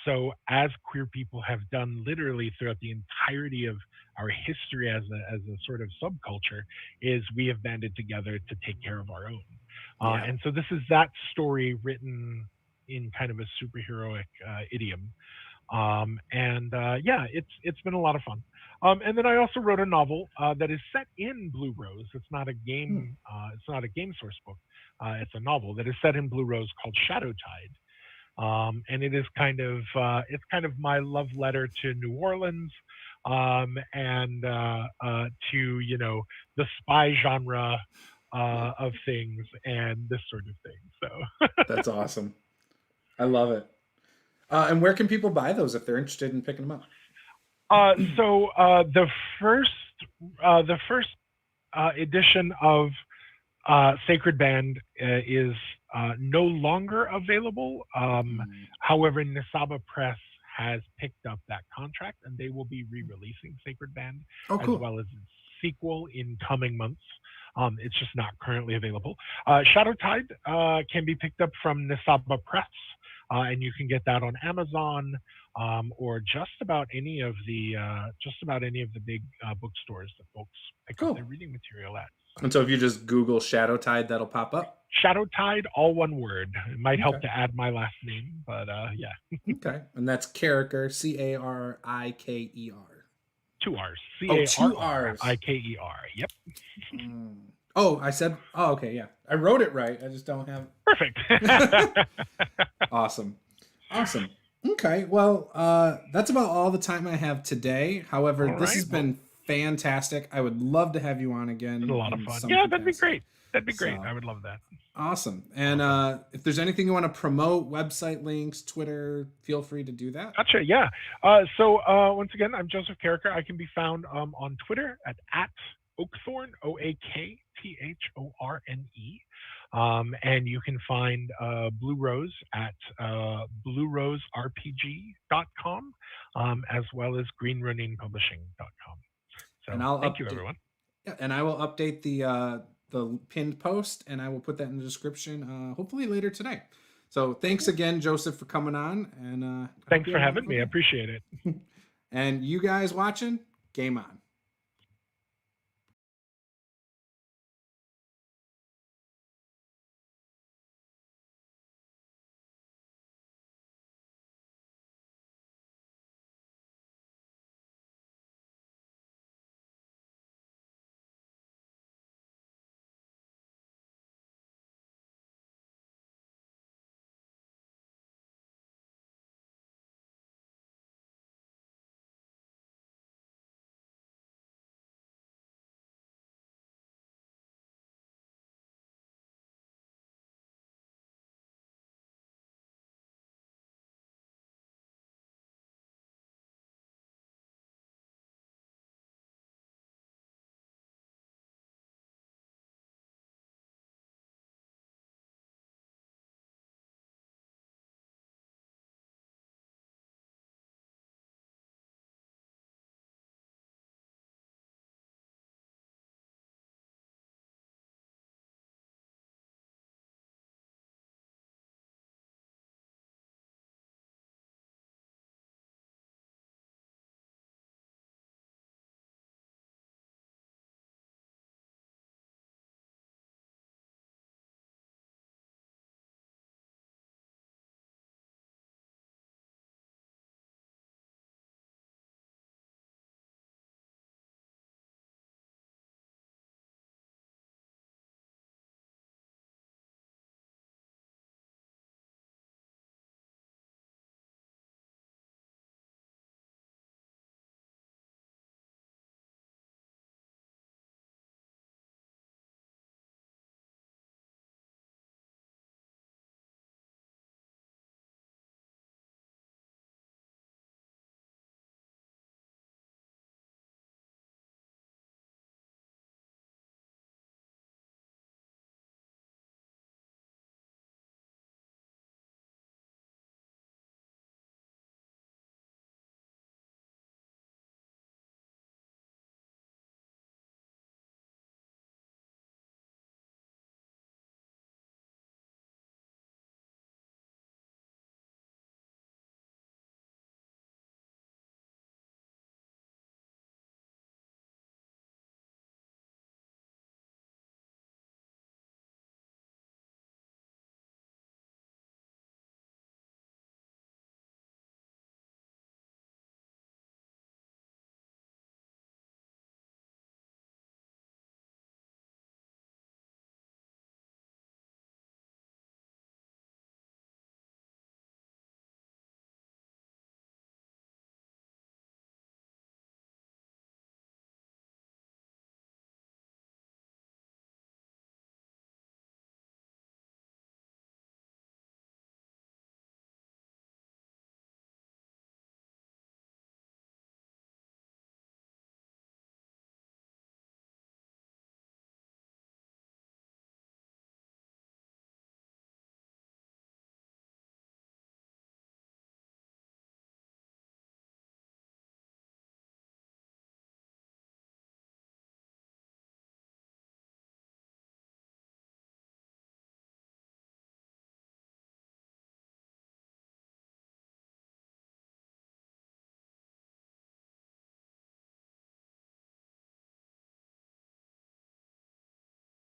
So as queer people have done literally throughout the entirety of our history as a sort of subculture, is we have banded together to take care of our own. And so this is that story written in kind of a superheroic idiom. It's been a lot of fun. And then I also wrote a novel that is set in Blue Rose. It's not a game. It's not a game source book. It's a novel that is set in Blue Rose called Shadowtide. And it is kind of my love letter to New Orleans, and to the spy genre of things and this sort of thing. So that's awesome. I love it. And where can people buy those if they're interested in picking them up? The first edition of Sacred Band is no longer available. However, Nisaba Press has picked up that contract, and they will be re-releasing Sacred Band as well as its sequel in coming months. It's just not currently available. Shadowtide can be picked up from Nisaba Press. And you can get that on Amazon, or just about any of the big bookstores that folks pick up their reading material at. And so if you just Google Shadowtide, that'll pop up? Shadowtide, all one word. It might help to add my last name, but yeah. Okay. And that's Carriker, Carriker. 2 R's. Carriker. Yep. I said, okay, yeah. I wrote it right. I just don't have... Perfect. Awesome. Okay, well, that's about all the time I have today. However, this has been fantastic. I would love to have you on again. It's a lot of fun. Yeah, that'd be great. I would love that. Awesome. And if there's anything you want to promote, website links, Twitter, feel free to do that. Gotcha, yeah. So once again, I'm Joseph Carriker. I can be found on Twitter at Oakthorne, OAKTHORNE. And you can find Blue Rose at blueroserpg.com, as well as greenroninpublishing.com. So thank you, everyone. Yeah, and I will update the pinned post, and I will put that in the description hopefully later today. So thanks again, Joseph, for coming on. And thanks for having me. I appreciate it. And you guys watching, game on.